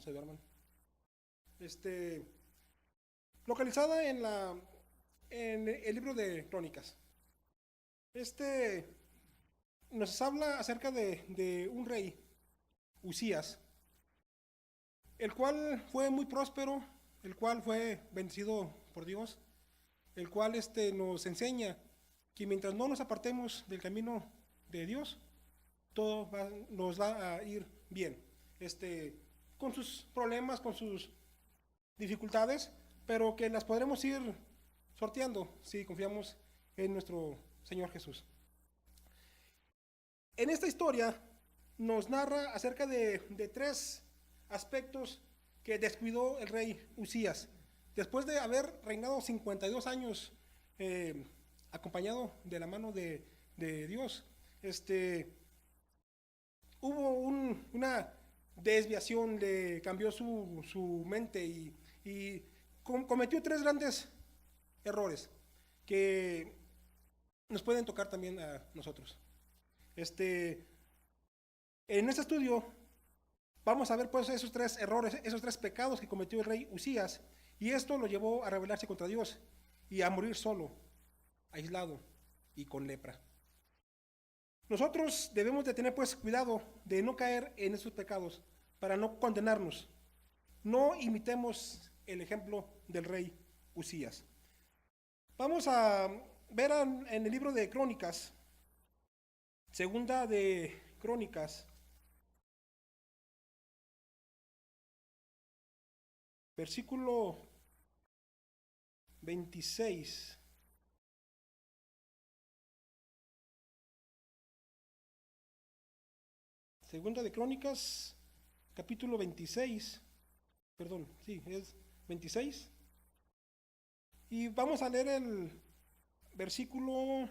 no se duerman. Localizada en el libro de Crónicas. Nos habla acerca de un rey, Usías, el cual fue muy próspero, el cual fue bendecido por Dios, el cual nos enseña que mientras no nos apartemos del camino de Dios, nos va a ir bien. Con sus problemas, con sus dificultades, pero que las podremos ir sorteando si confiamos en nuestro Señor Jesús. En esta historia nos narra acerca de tres aspectos que descuidó el rey Usías. Después de haber reinado 52 años acompañado de la mano de Dios, hubo una desviación, le cambió su mente y cometió tres grandes errores que nos pueden tocar también a nosotros. En este estudio vamos a ver pues esos tres errores, esos tres pecados que cometió el rey Usías, y esto lo llevó a rebelarse contra Dios y a morir solo, aislado y con lepra. Nosotros debemos de tener pues cuidado de no caer en esos pecados para no condenarnos. No imitemos el ejemplo del rey Usías. Vamos a ver en el libro de Crónicas, segunda de Crónicas, versículo 26. Segunda de Crónicas, capítulo 26, perdón, sí, es 26. Y vamos a leer el versículo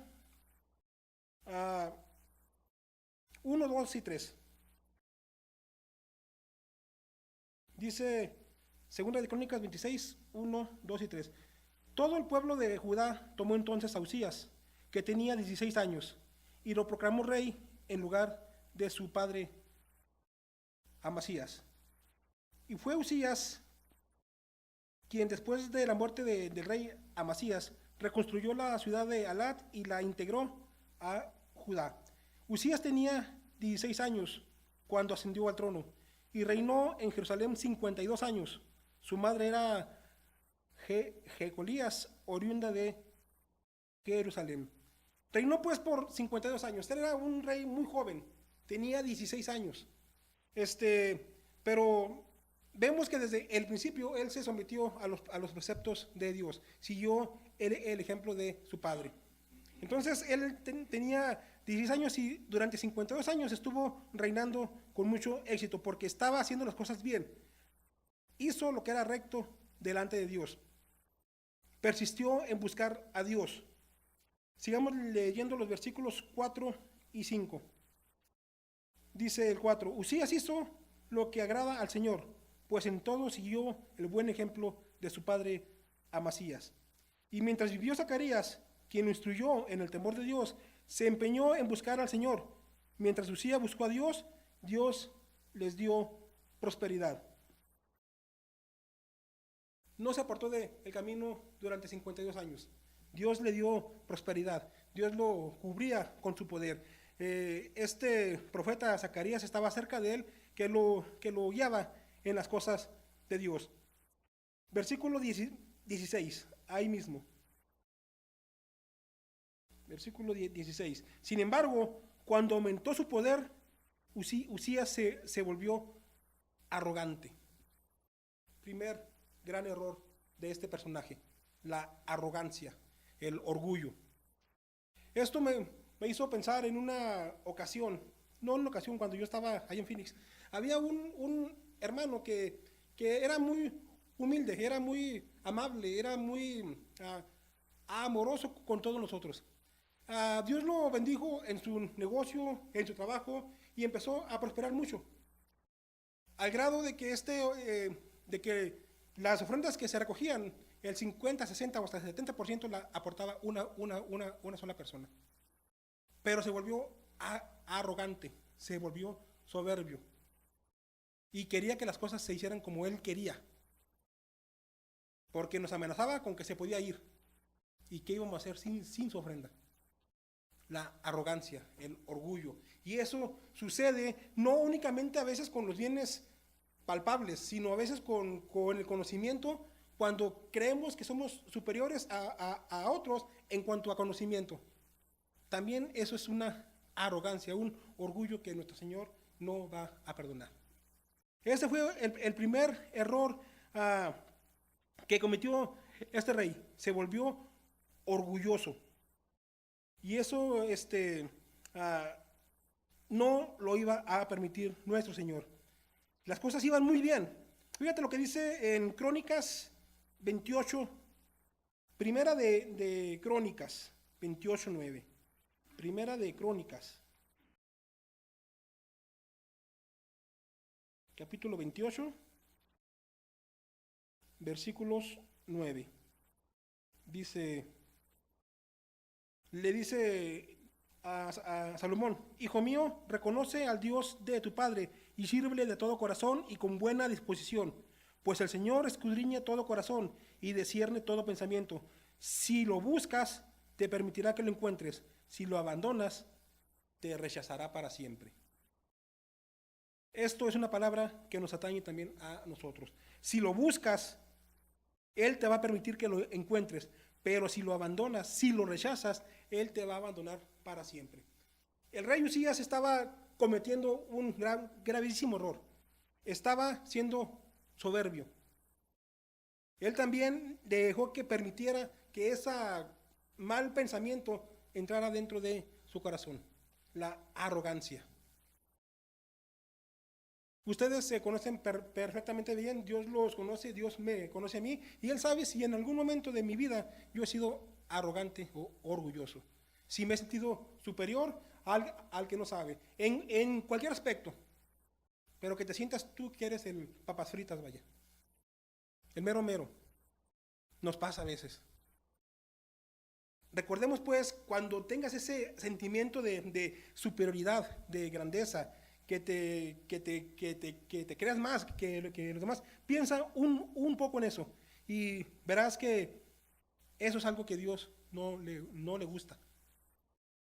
1, 2 y 3. Dice, segunda de Crónicas 26, 1, 2 y 3. Todo el pueblo de Judá tomó entonces a Usías, que tenía 16 años, y lo proclamó rey en lugar de su padre Amasías. Y fue Usías quien después de la muerte del rey Amasías reconstruyó la ciudad de Alat y la integró a Judá. Usías tenía 16 años cuando ascendió al trono y reinó en Jerusalén 52 años. Su madre era Jecolías, oriunda de Jerusalén. Reinó pues por 52 años. Él era un rey muy joven, tenía 16 años. Pero vemos que desde el principio él se sometió a los preceptos de Dios, siguió el ejemplo de su padre. Entonces él tenía 16 años y durante 52 años estuvo reinando con mucho éxito porque estaba haciendo las cosas bien. Hizo lo que era recto delante de Dios. Persistió en buscar a Dios. Sigamos leyendo los versículos 4 y 5. Dice el 4, Usías hizo lo que agrada al Señor, pues en todo siguió el buen ejemplo de su padre Amasías. Y mientras vivió Zacarías, quien lo instruyó en el temor de Dios, se empeñó en buscar al Señor. Mientras Usías buscó a Dios, Dios les dio prosperidad. No se apartó del camino durante 52 años. Dios le dio prosperidad. Dios lo cubría con su poder. Este profeta Zacarías estaba cerca de él, que lo guiaba en las cosas de Dios. Versículo 16, ahí mismo. Versículo 16. Sin embargo, cuando aumentó su poder, Usías se volvió arrogante. Primer gran error de este personaje, la arrogancia, el orgullo. Esto me hizo pensar en una ocasión, no en una ocasión cuando yo estaba ahí en Phoenix. Había un hermano que era muy humilde, era muy amable, era muy amoroso con todos nosotros. Dios lo bendijo en su negocio, en su trabajo, y empezó a prosperar mucho. Al grado de que de que las ofrendas que se recogían, el 50, 60 o hasta el 70% la aportaba una sola persona. Pero se volvió arrogante, se volvió soberbio. y quería que las cosas se hicieran como él quería, porque nos amenazaba con que se podía ir y qué íbamos a hacer sin su ofrenda. La arrogancia, el orgullo. Y eso sucede no únicamente a veces con los bienes palpables, sino a veces con el conocimiento, cuando creemos que somos superiores a otros en cuanto a conocimiento. También eso es una arrogancia, un orgullo que nuestro Señor no va a perdonar. Ese fue el primer error que cometió este rey. Se volvió orgulloso. Y eso no lo iba a permitir nuestro Señor. Las cosas iban muy bien. Fíjate lo que dice en Crónicas 28, primera de Crónicas 28:9. Primera de Crónicas, capítulo 28, versículos 9. Le dice a Salomón: hijo mío, reconoce al Dios de tu padre y sírvele de todo corazón y con buena disposición, pues el Señor escudriña todo corazón y discierne todo pensamiento. Si lo buscas, te permitirá que lo encuentres. Si lo abandonas, te rechazará para siempre. Esto es una palabra que nos atañe también a nosotros. Si lo buscas, Él te va a permitir que lo encuentres, pero si lo abandonas, si lo rechazas, Él te va a abandonar para siempre. El rey Usías estaba cometiendo un gravísimo error. Estaba siendo soberbio. Él también dejó que permitiera que ese mal pensamiento entrara dentro de su corazón, la arrogancia. Ustedes se conocen perfectamente bien, Dios los conoce, Dios me conoce a mí, y Él sabe si en algún momento de mi vida yo he sido arrogante o orgulloso, si me he sentido superior al que no sabe, en cualquier aspecto, pero que te sientas tú que eres el papas fritas, vaya, el mero mero. Nos pasa a veces. Recordemos pues, cuando tengas ese sentimiento de superioridad, de grandeza, que te creas más que los demás, piensa un poco en eso y verás que eso es algo que Dios no le gusta.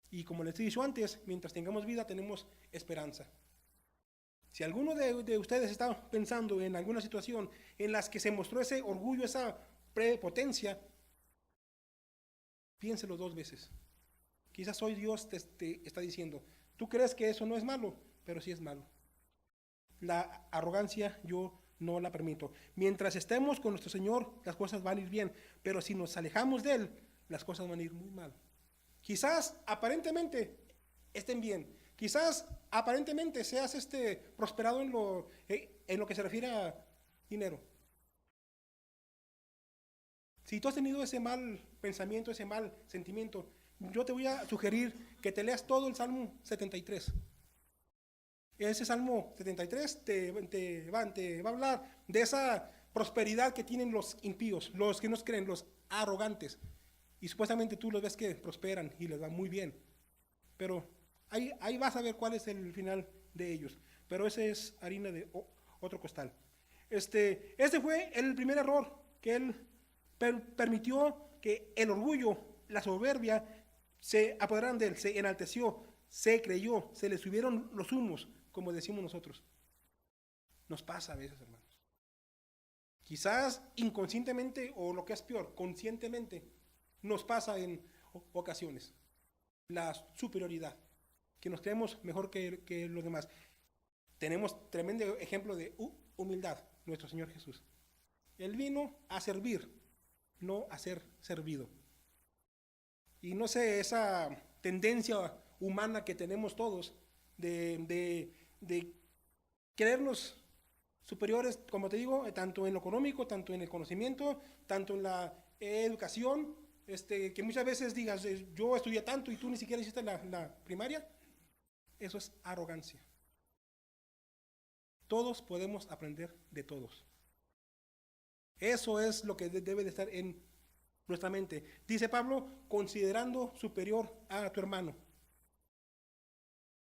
Y como les he dicho antes, mientras tengamos vida tenemos esperanza. Si alguno de ustedes está pensando en alguna situación en las que se mostró ese orgullo, esa prepotencia, piénselo 2 veces. Quizás hoy Dios te está diciendo: tú crees que eso no es malo, pero sí es malo. La arrogancia yo no la permito. Mientras estemos con nuestro Señor, las cosas van a ir bien, pero si nos alejamos de Él, las cosas van a ir muy mal. Quizás aparentemente estén bien, quizás aparentemente seas prosperado en lo que se refiere a dinero. Si tú has tenido ese mal pensamiento, ese mal sentimiento, yo te voy a sugerir que te leas todo el Salmo 73. Ese Salmo 73 te va a hablar de esa prosperidad que tienen los impíos, los que no creen, los arrogantes. Y supuestamente tú los ves que prosperan y les va muy bien. Pero ahí vas a ver cuál es el final de ellos. Pero ese es harina de otro costal. Este fue el primer error, que él permitió que el orgullo, la soberbia, se apoderaran de él, se enalteció, se creyó, se le subieron los humos, como decimos nosotros. Nos pasa a veces, hermanos. Quizás inconscientemente, o lo que es peor, conscientemente, nos pasa en ocasiones. La superioridad, que nos creemos mejor que los demás. Tenemos tremendo ejemplo de humildad, nuestro Señor Jesús. Él vino a servir, no a ser servido. Y no sé, esa tendencia humana que tenemos todos de creernos superiores, como te digo, tanto en lo económico, tanto en el conocimiento, tanto en la educación, que muchas veces digas: yo estudié tanto y tú ni siquiera hiciste la primaria. Eso es arrogancia. Todos podemos aprender de todos. Eso es lo que debe de estar en nuestra mente. Dice Pablo: considerando superior a tu hermano.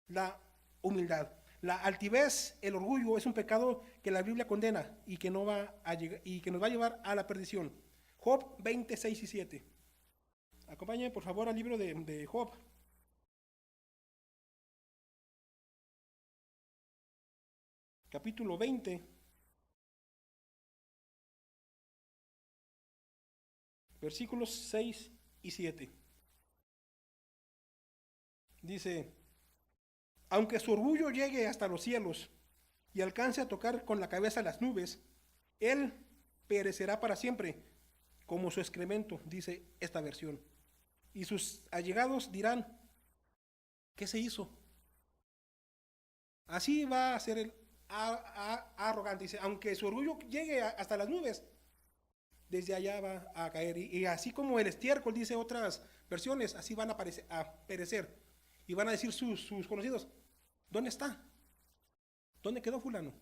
La humildad. La altivez, el orgullo, es un pecado que la Biblia condena y que, no va a llegar, y que nos va a llevar a la perdición. Job 26 y 7. Acompáñenme por favor al libro de Job. Capítulo 20, versículos 6 y 7. Dice, aunque su orgullo llegue hasta los cielos y alcance a tocar con la cabeza las nubes, él perecerá para siempre, como su excremento, dice esta versión. Y sus allegados dirán, ¿qué se hizo? Así va a ser el arrogante. Dice, aunque su orgullo llegue hasta las nubes, desde allá va a caer. Y así como el estiércol, dice otras versiones, así van a perecer. Y van a decir sus conocidos, ¿dónde está? ¿Dónde quedó fulano?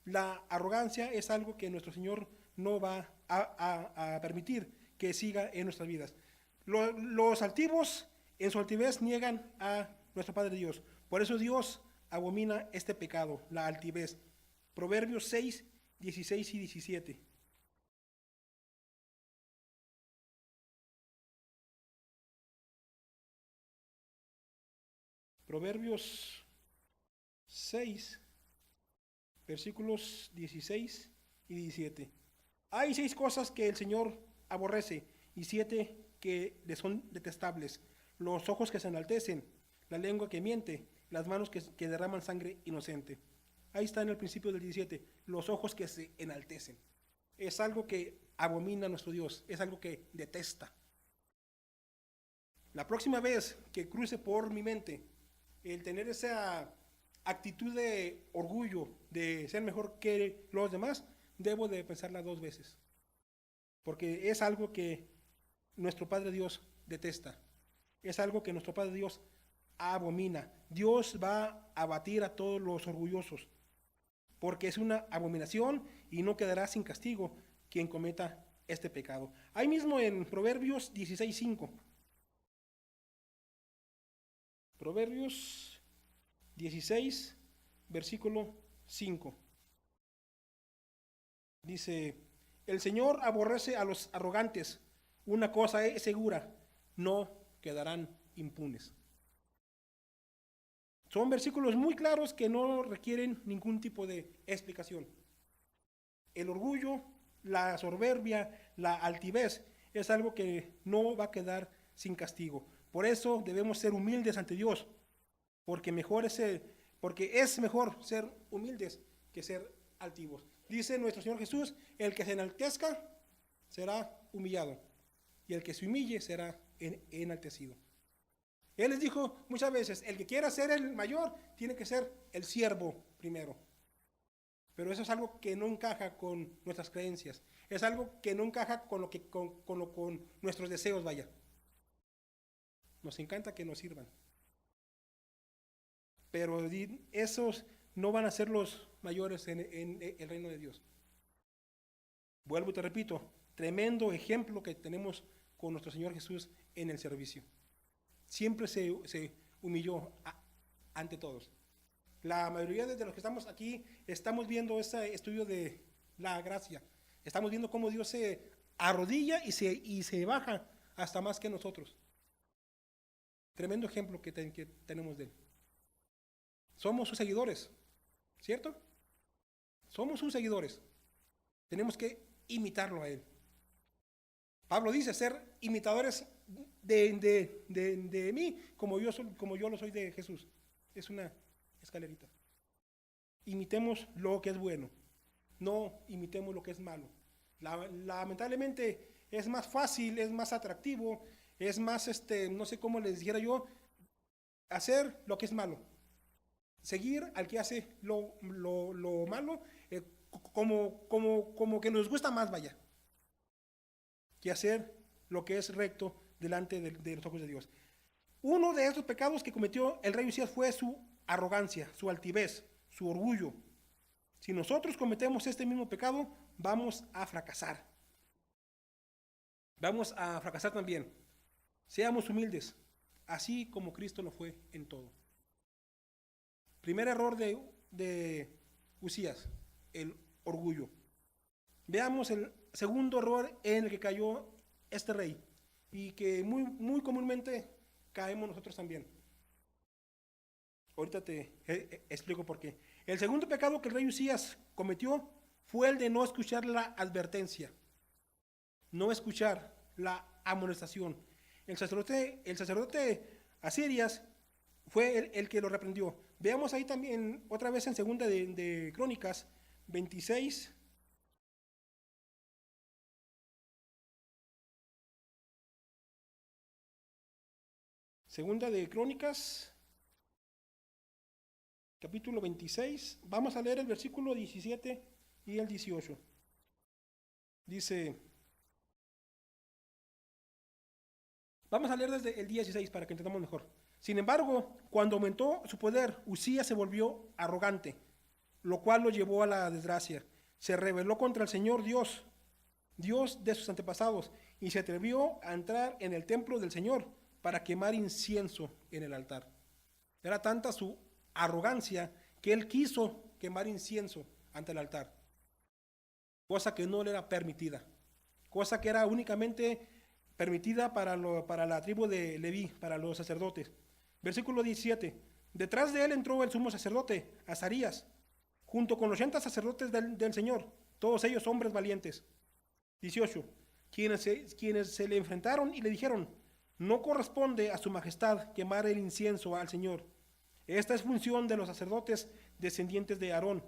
La arrogancia es algo que nuestro Señor no va a permitir que siga en nuestras vidas. Los altivos en su altivez niegan a nuestro Padre Dios. Por eso Dios abomina este pecado, la altivez. Proverbios 6, 16 y 17. Proverbios 6, versículos 16 y 17. Hay 6 cosas que el Señor aborrece y 7 que le son detestables: los ojos que se enaltecen, la lengua que miente, las manos que derraman sangre inocente. Ahí está en el principio del 17, los ojos que se enaltecen. Es algo que abomina a nuestro Dios, es algo que detesta. La próxima vez que cruce por mi mente el tener esa actitud de orgullo, de ser mejor que los demás, debo de pensarla 2 veces. Porque es algo que nuestro Padre Dios detesta. Es algo que nuestro Padre Dios abomina. Dios va a abatir a todos los orgullosos, porque es una abominación y no quedará sin castigo quien cometa este pecado. Ahí mismo en Proverbios 16:5. Proverbios 16, versículo 5. Dice, el Señor aborrece a los arrogantes. Una cosa es segura, no quedarán impunes. Son versículos muy claros que no requieren ningún tipo de explicación. El orgullo, la soberbia, la altivez es algo que no va a quedar sin castigo. Por eso debemos ser humildes ante Dios, porque es mejor ser humildes que ser altivos. Dice nuestro Señor Jesús, el que se enaltezca será humillado, y el que se humille será enaltecido. Él les dijo muchas veces, el que quiera ser el mayor, tiene que ser el siervo primero. Pero eso es algo que no encaja con nuestras creencias. Es algo que no encaja con nuestros deseos, vaya. Nos encanta que nos sirvan. Pero esos no van a ser los mayores en el reino de Dios. Vuelvo y te repito, tremendo ejemplo que tenemos con nuestro Señor Jesús en el servicio. Siempre se humilló ante todos. La mayoría de los que estamos aquí estamos viendo este estudio de la gracia. Estamos viendo cómo Dios se arrodilla y se baja hasta más que nosotros. Tremendo ejemplo que tenemos de él. Somos sus seguidores, ¿cierto? Somos sus seguidores. Tenemos que imitarlo a él. Pablo dice ser imitadores de mí como yo lo soy de Jesús. Es una escalerita. Imitemos lo que es bueno, no imitemos lo que es malo. Lamentablemente es más fácil, es más atractivo, es más, no sé cómo les dijera yo, hacer lo que es malo. Seguir al que hace lo malo, como que nos gusta más, vaya, que hacer lo que es recto delante de los ojos de Dios. Uno de estos pecados que cometió el rey Usías fue su arrogancia, su altivez, su orgullo. Si nosotros cometemos este mismo pecado, vamos a fracasar. Vamos a fracasar también. Seamos humildes, así como Cristo lo fue en todo. Primer error de Usías, el orgullo. Veamos el segundo error en el que cayó este rey y que muy comúnmente caemos nosotros también. Ahorita te explico por qué. El segundo pecado que el rey Usías cometió fue el de no escuchar la advertencia, no escuchar la amonestación. El sacerdote Asirias fue el que lo reprendió. Veamos ahí también otra vez en segunda de Crónicas 26. Segunda de Crónicas, capítulo 26. Vamos a leer el versículo 17 y el 18. Dice, vamos a leer desde el 16 para que entendamos mejor. Sin embargo, cuando aumentó su poder, Usías se volvió arrogante, lo cual lo llevó a la desgracia. Se rebeló contra el Señor Dios de sus antepasados, y se atrevió a entrar en el templo del Señor para quemar incienso en el altar. Era tanta su arrogancia que él quiso quemar incienso ante el altar, cosa que no le era permitida, cosa que era únicamente permitida para la tribu de Leví, para los sacerdotes. Versículo 17. Detrás de él entró el sumo sacerdote, Azarías, junto con los 80 sacerdotes del Señor, todos ellos hombres valientes. 18. Quienes se le enfrentaron y le dijeron, no corresponde a su majestad quemar el incienso al Señor. Esta es función de los sacerdotes descendientes de Aarón,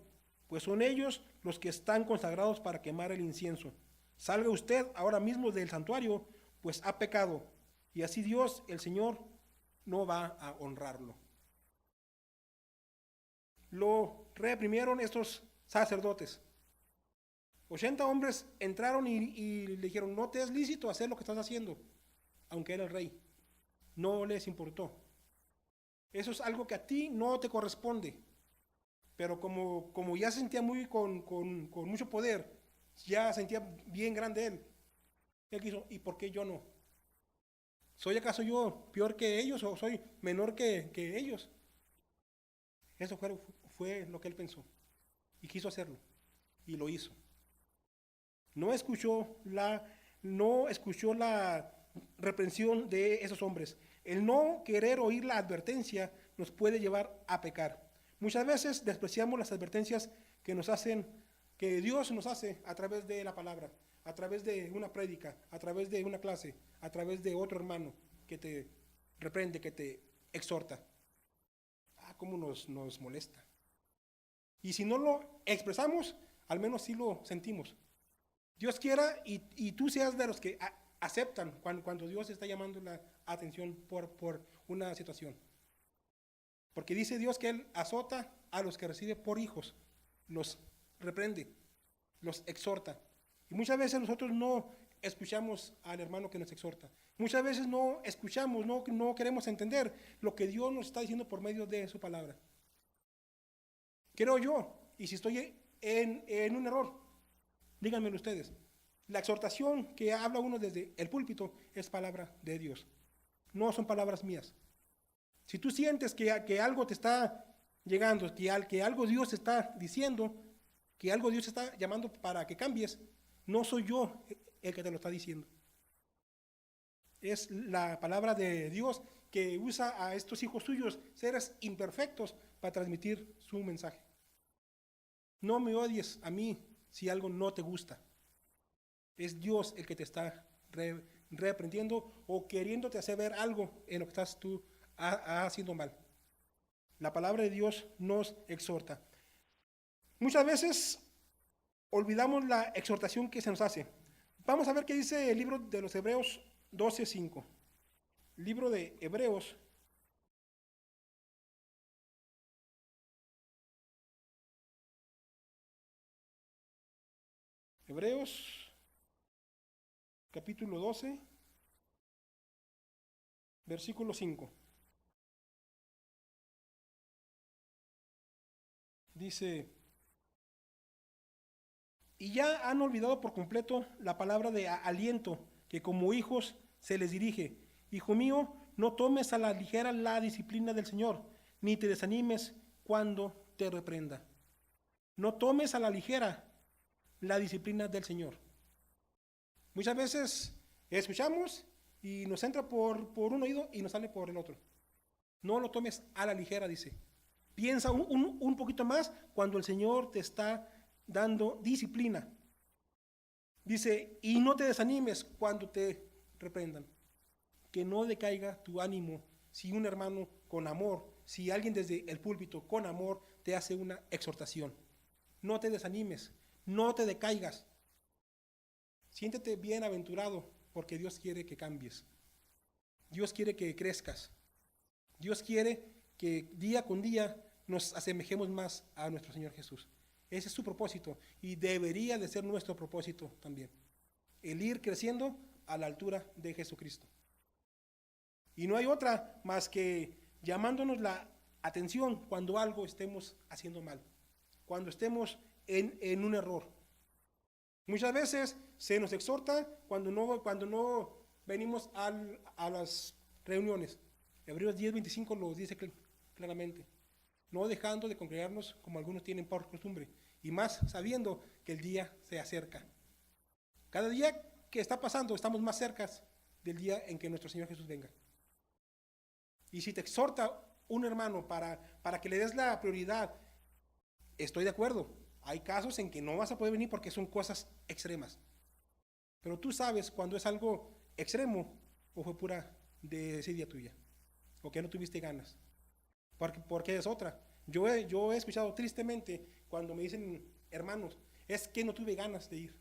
pues son ellos los que están consagrados para quemar el incienso. Salga usted ahora mismo del santuario, pues ha pecado, y así Dios, el Señor, no va a honrarlo. Lo reprimieron estos sacerdotes. 80 hombres entraron y le dijeron, no te es lícito hacer lo que estás haciendo, aunque era el rey. No les importó. Eso es algo que a ti no te corresponde. Pero como ya se sentía con mucho poder, ya sentía bien grande él quiso, ¿y por qué yo no? ¿Soy acaso yo peor que ellos o soy menor que ellos? Eso fue lo que él pensó y quiso hacerlo y lo hizo. No escuchó la reprensión de esos hombres. El no querer oír la advertencia nos puede llevar a pecar. Muchas veces despreciamos las advertencias que Dios nos hace a través de la palabra, a través de una prédica, a través de una clase, a través de otro hermano que te reprende, que te exhorta. Cómo nos molesta. Y si no lo expresamos, al menos sí lo sentimos. Dios quiera y tú seas de los que aceptan cuando Dios está llamando la atención por una situación. Porque dice Dios que Él azota a los que recibe por hijos, los reprende, los exhorta. Y muchas veces nosotros no escuchamos al hermano que nos exhorta. Muchas veces no escuchamos, no queremos entender lo que Dios nos está diciendo por medio de su palabra. Creo yo, y si estoy en un error, díganmelo ustedes. La exhortación que habla uno desde el púlpito es palabra de Dios. No son palabras mías. Si tú sientes que algo te está llegando, que algo Dios te está diciendo, que algo Dios te está llamando para que cambies, no soy yo el que te lo está diciendo. Es la palabra de Dios que usa a estos hijos suyos, seres imperfectos, para transmitir su mensaje. No me odies a mí si algo no te gusta. Es Dios el que te está reprendiendo o queriéndote hacer ver algo en lo que estás tú haciendo mal. La palabra de Dios nos exhorta. Muchas veces olvidamos la exhortación que se nos hace. Vamos a ver qué dice el libro de los Hebreos 12:5. Libro de Hebreos. Hebreos, capítulo 12, versículo 5. Dice, y ya han olvidado por completo la palabra de aliento que como hijos se les dirige. Hijo mío, no tomes a la ligera la disciplina del Señor, ni te desanimes cuando te reprenda. No tomes a la ligera la disciplina del Señor. Muchas veces escuchamos y nos entra por un oído y nos sale por el otro. No lo tomes a la ligera, dice. Piensa un poquito más cuando el Señor te está dando disciplina. Dice, y no te desanimes cuando te reprendan. Que no decaiga tu ánimo si un hermano con amor, si alguien desde el púlpito con amor te hace una exhortación. No te desanimes, no te decaigas. Siéntete bienaventurado porque Dios quiere que cambies. Dios quiere que crezcas. Dios quiere que día con día nos asemejemos más a nuestro Señor Jesús. Ese es su propósito y debería de ser nuestro propósito también. El ir creciendo a la altura de Jesucristo. Y no hay otra más que llamándonos la atención cuando algo estemos haciendo mal, cuando estemos en un error. Muchas veces se nos exhorta cuando no venimos a las reuniones. Hebreos 10:25 lo dice claramente. No dejando de congregarnos como algunos tienen por costumbre, y más sabiendo que el día se acerca. Cada día que está pasando estamos más cerca del día en que nuestro Señor Jesús venga. Y si te exhorta un hermano para que le des la prioridad, estoy de acuerdo. Hay casos en que no vas a poder venir porque son cosas extremas. Pero tú sabes cuando es algo extremo o fue pura desidia tuya, o que no tuviste ganas. Porque es otra. Yo he escuchado tristemente cuando me dicen, hermanos, es que no tuve ganas de ir.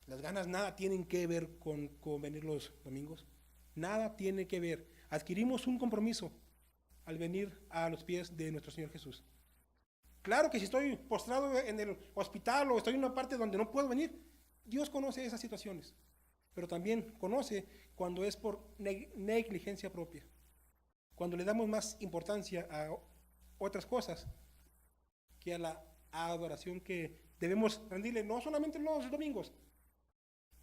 Las ganas nada tienen que ver con venir los domingos. Nada tiene que ver. Adquirimos un compromiso al venir a los pies de nuestro Señor Jesús. Claro que si estoy postrado en el hospital o estoy en una parte donde no puedo venir, Dios conoce esas situaciones. Pero también conoce cuando es por negligencia propia. Cuando le damos más importancia a otras cosas que a la adoración que debemos rendirle, no solamente los domingos,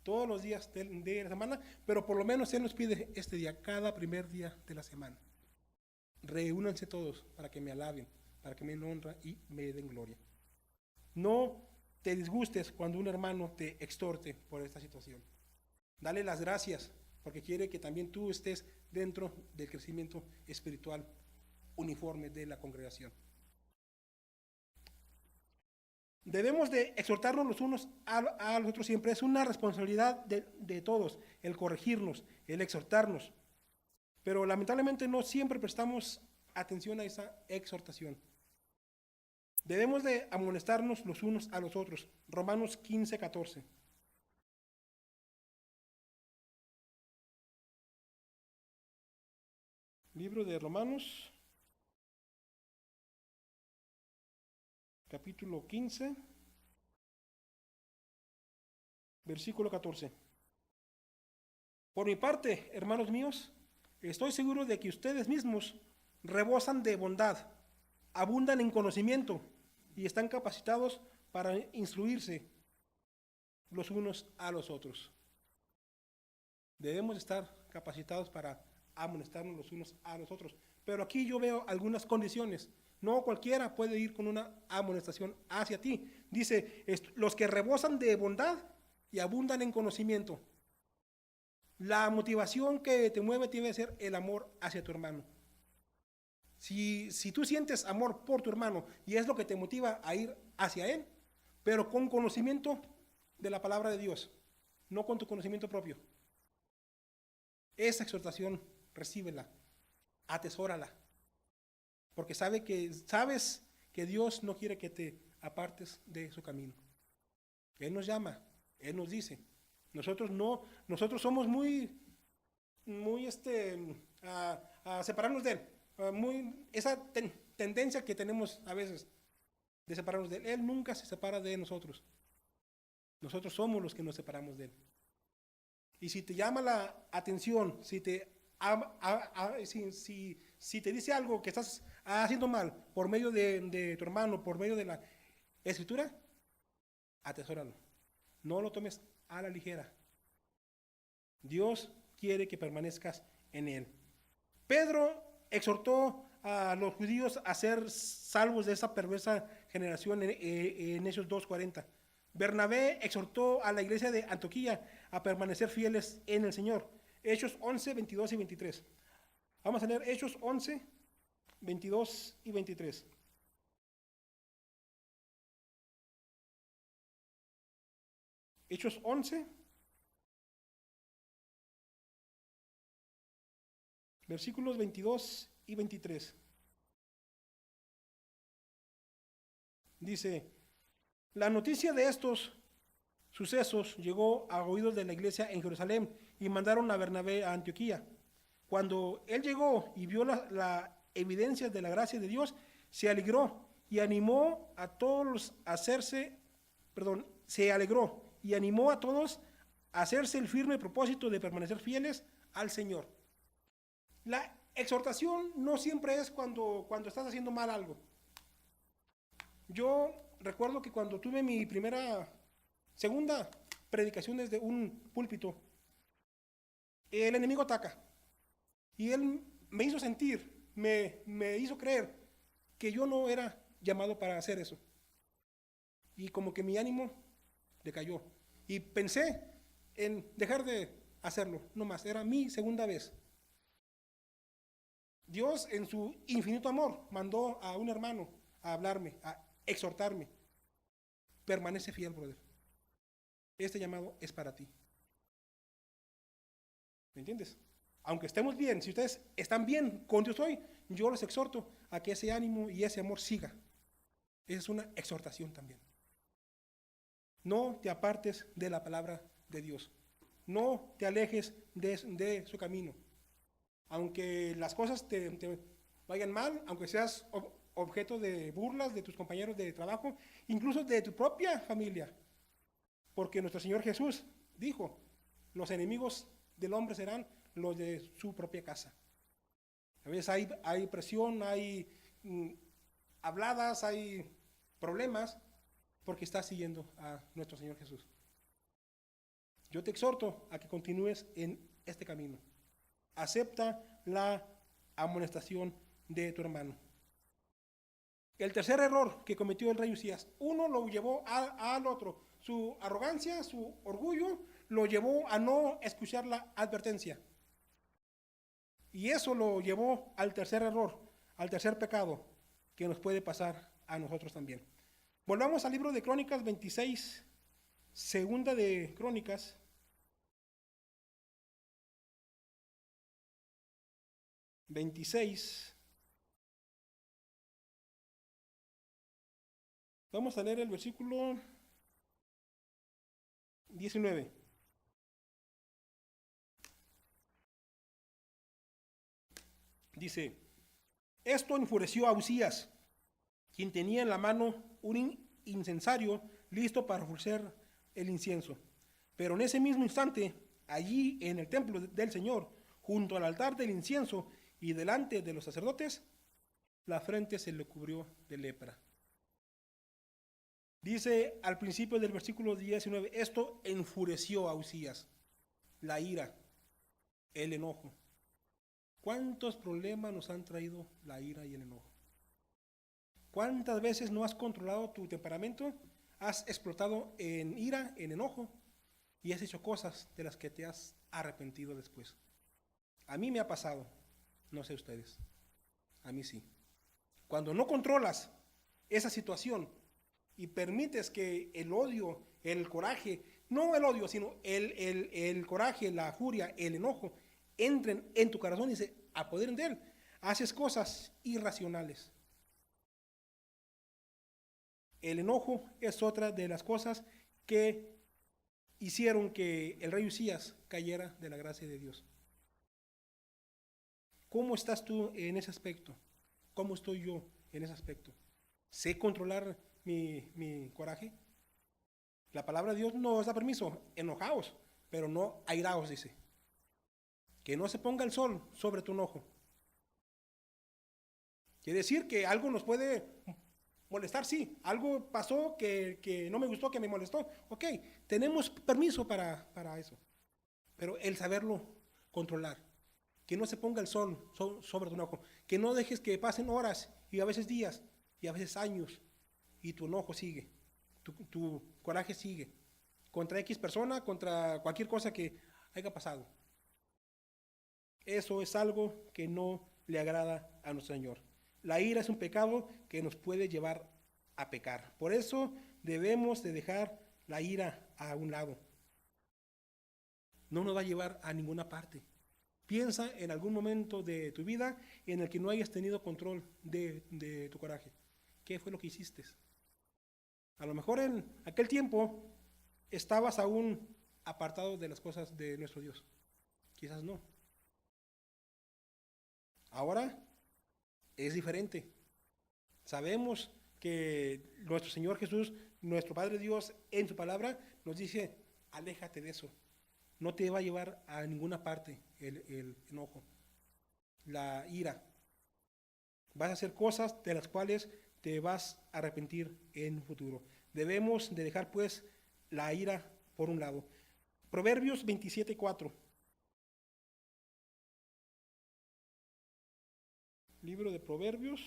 todos los días de la semana, pero por lo menos Él nos pide este día, cada primer día de la semana. Reúnanse todos para que me alaben, para que me honren y me den gloria. No te disgustes cuando un hermano te exhorte por esta situación. Dale las gracias, porque quiere que también tú estés dentro del crecimiento espiritual uniforme de la congregación. Debemos de exhortarnos los unos a los otros siempre. Es una responsabilidad de todos el corregirnos, el exhortarnos. Pero lamentablemente no siempre prestamos atención a esa exhortación. Debemos de amonestarnos los unos a los otros. Romanos 15:14. Libro de Romanos, capítulo 15, versículo 14. Por mi parte, hermanos míos, estoy seguro de que ustedes mismos rebosan de bondad, abundan en conocimiento y están capacitados para instruirse los unos a los otros. Debemos estar capacitados para amonestarnos los unos a los otros. Pero aquí yo veo algunas condiciones. No cualquiera puede ir con una amonestación hacia ti. Dice, los que rebosan de bondad y abundan en conocimiento. La motivación que te mueve debe ser el amor hacia tu hermano. Si tú sientes amor por tu hermano y es lo que te motiva a ir hacia él, pero con conocimiento de la palabra de Dios, no con tu conocimiento propio. Esa exhortación, recíbela, atesórala, porque sabes que Dios no quiere que te apartes de su camino. Él nos llama, Él nos dice. Nosotros somos muy a separarnos de Él. Esa tendencia que tenemos a veces de separarnos de Él. Él nunca se separa de nosotros. Nosotros somos los que nos separamos de Él. Y si te llama la atención, si te dice algo que estás haciendo mal por medio de tu hermano, por medio de la escritura, atesóralo. No lo tomes a la ligera. Dios quiere que permanezcas en Él. Pedro exhortó a los judíos a ser salvos de esa perversa generación en Hechos 2:40. Bernabé exhortó a la iglesia de Antioquía a permanecer fieles en el Señor. Hechos 11, 22 y 23. Vamos a leer Hechos 11, 22 y 23. Hechos 11, versículos 22 y 23. Dice: la noticia de estos sucesos llegó a oídos de la iglesia en Jerusalén y mandaron a Bernabé a Antioquía. Cuando él llegó y vio la evidencia de la gracia de Dios, se alegró y animó a todos a hacerse, se alegró y animó a todos a hacerse el firme propósito de permanecer fieles al Señor. La exhortación no siempre es cuando estás haciendo mal algo. Yo recuerdo que cuando tuve mi segunda predicación desde un púlpito, el enemigo ataca. Y él me hizo sentir, me hizo creer que yo no era llamado para hacer eso. Y como que mi ánimo decayó. Y pensé en dejar de hacerlo, no más, era mi segunda vez. Dios en su infinito amor mandó a un hermano a hablarme, a exhortarme. Permanece fiel, brother. Este llamado es para ti. ¿Me entiendes? Aunque estemos bien, si ustedes están bien con Dios hoy, yo los exhorto a que ese ánimo y ese amor siga. Esa es una exhortación también. No te apartes de la palabra de Dios. No te alejes de su camino. Aunque las cosas te vayan mal, aunque seas objeto de burlas de tus compañeros de trabajo, incluso de tu propia familia. Porque nuestro Señor Jesús dijo: los enemigos del hombre serán los de su propia casa. A veces hay presión, hay habladas, hay problemas, porque estás siguiendo a nuestro Señor Jesús. Yo te exhorto a que continúes en este camino. Acepta la amonestación de tu hermano. El tercer error que cometió el rey Usías, uno lo llevó al otro. Su arrogancia, su orgullo, lo llevó a no escuchar la advertencia. Y eso lo llevó al tercer error, al tercer pecado que nos puede pasar a nosotros también. Volvamos al libro de Crónicas 26, segunda de Crónicas. Vamos a leer el versículo 19. Dice: esto enfureció a Usías, quien tenía en la mano un incensario listo para ofrecer el incienso. Pero en ese mismo instante, allí en el templo del Señor, junto al altar del incienso y delante de los sacerdotes, la frente se le cubrió de lepra. Dice al principio del versículo 19, esto enfureció a Usías, la ira, el enojo. ¿Cuántos problemas nos han traído la ira y el enojo? ¿Cuántas veces no has controlado tu temperamento? Has explotado en ira, en enojo, y has hecho cosas de las que te has arrepentido después. A mí me ha pasado, no sé ustedes, a mí sí. Cuando no controlas esa situación y permites que el odio, el coraje, no el odio, sino el coraje, la furia, el enojo, entren en tu corazón y se apoderen de él, haces cosas irracionales. El enojo es otra de las cosas que hicieron que el rey Usías cayera de la gracia de Dios. ¿Cómo estás tú en ese aspecto? ¿Cómo estoy yo en ese aspecto? ¿Sé controlar mi coraje? La palabra de Dios nos da permiso, enojaos, pero no airaos, dice. Que no se ponga el sol sobre tu enojo. Quiere decir que algo nos puede molestar, sí. Algo pasó que no me gustó, que me molestó. Ok, tenemos permiso para eso. Pero el saberlo controlar. Que no se ponga el sol sobre tu enojo. Que no dejes que pasen horas y a veces días y a veces años y tu enojo sigue, tu coraje sigue contra X persona, contra cualquier cosa que haya pasado. Eso es algo que no le agrada a nuestro Señor. La ira es un pecado que nos puede llevar a pecar. Por eso debemos de dejar la ira a un lado. No nos va a llevar a ninguna parte. Piensa en algún momento de tu vida en el que no hayas tenido control de tu coraje. ¿Qué fue lo que hiciste? A lo mejor en aquel tiempo estabas aún apartado de las cosas de nuestro Dios. Quizás no. Ahora es diferente. Sabemos que nuestro Señor Jesús, nuestro Padre Dios, en su palabra nos dice, aléjate de eso. No te va a llevar a ninguna parte el enojo, la ira. Vas a hacer cosas de las cuales te vas a arrepentir en un futuro. Debemos de dejar pues la ira por un lado. Proverbios 27:4. Libro de Proverbios,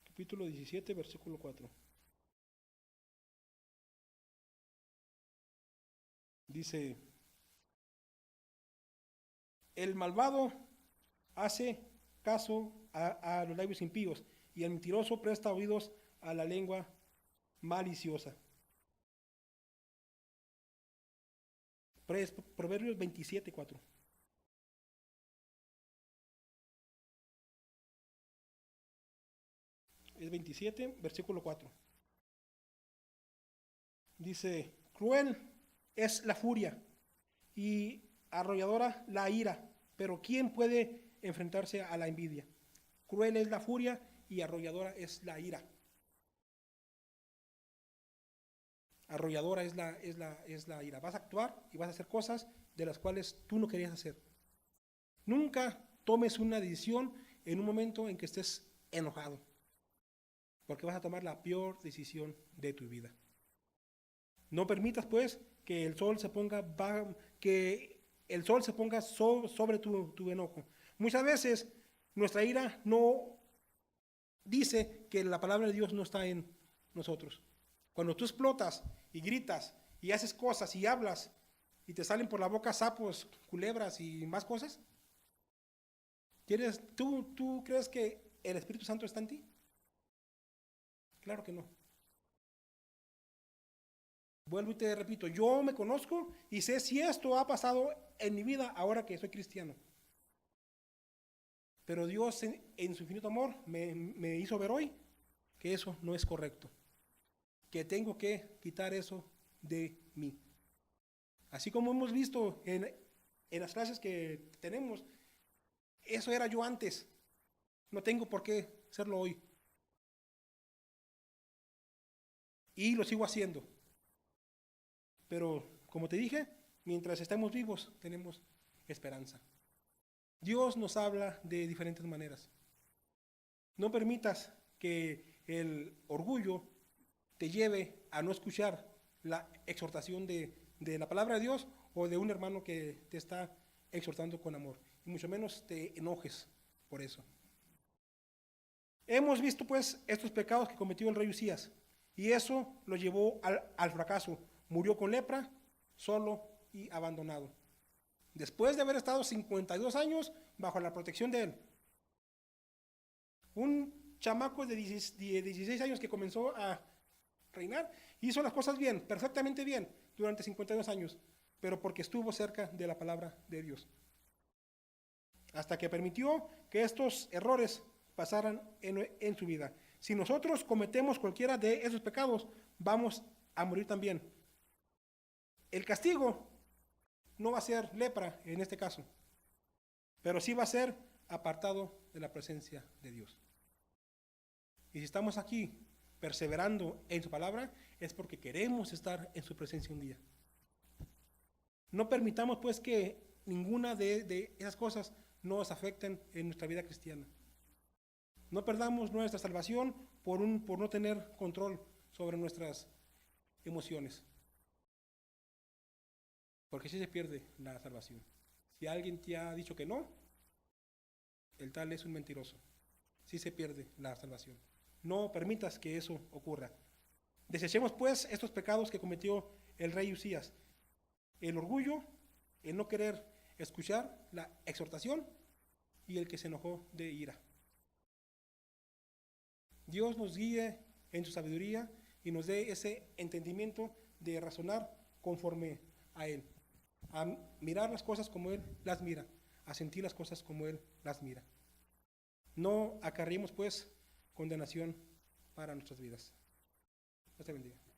capítulo 17, versículo 4. Dice, el malvado hace caso a los labios impíos y el mentiroso presta oídos a la lengua maliciosa. Proverbios 27:4. Es 27, versículo 4. Dice, cruel es la furia y arrolladora la ira, pero ¿quién puede enfrentarse a la envidia? Cruel es la furia y arrolladora es la ira. Arrolladora es la ira. Vas a actuar y vas a hacer cosas de las cuales tú no querías hacer. Nunca tomes una decisión en un momento en que estés enojado, porque vas a tomar la peor decisión de tu vida. No permitas pues que el sol se ponga sobre tu enojo. Muchas veces nuestra ira no dice que la palabra de Dios no está en nosotros. Cuando tú explotas y gritas y haces cosas y hablas y te salen por la boca sapos, culebras y más cosas, ¿tú crees que el Espíritu Santo está en ti? Claro que no. Vuelvo y te repito, yo me conozco y sé si esto ha pasado en mi vida ahora que soy cristiano. Pero Dios en su infinito amor me hizo ver hoy que eso no es correcto. Que tengo que quitar eso de mí. Así como hemos visto en las clases que tenemos, eso era yo antes. No tengo por qué serlo hoy. Y lo sigo haciendo. Pero, como te dije, mientras estemos vivos, tenemos esperanza. Dios nos habla de diferentes maneras. No permitas que el orgullo te lleve a no escuchar la exhortación de la palabra de Dios o de un hermano que te está exhortando con amor. Y mucho menos te enojes por eso. Hemos visto pues estos pecados que cometió el rey Usías y eso lo llevó al fracaso. Murió con lepra, solo y abandonado. Después de haber estado 52 años bajo la protección de él. Un chamaco de 16 años que comenzó a reinar, hizo las cosas bien, perfectamente bien, durante 52 años, pero porque estuvo cerca de la palabra de Dios. Hasta que permitió que estos errores pasaran en su vida. Si nosotros cometemos cualquiera de esos pecados, vamos a morir también. El castigo no va a ser lepra en este caso, pero sí va a ser apartado de la presencia de Dios. Y si estamos aquí perseverando en su palabra, es porque queremos estar en su presencia un día. No permitamos pues que ninguna de esas cosas nos afecten en nuestra vida cristiana. No perdamos nuestra salvación por no tener control sobre nuestras emociones. Porque así se pierde la salvación. Si alguien te ha dicho que no, el tal es un mentiroso. Sí se pierde la salvación. No permitas que eso ocurra. Desechemos pues estos pecados que cometió el rey Usías. El orgullo, el no querer escuchar la exhortación y el que se enojó de ira. Dios nos guíe en su sabiduría y nos dé ese entendimiento de razonar conforme a Él, a mirar las cosas como Él las mira, a sentir las cosas como Él las mira. No acarriemos pues condenación para nuestras vidas. Dios te bendiga.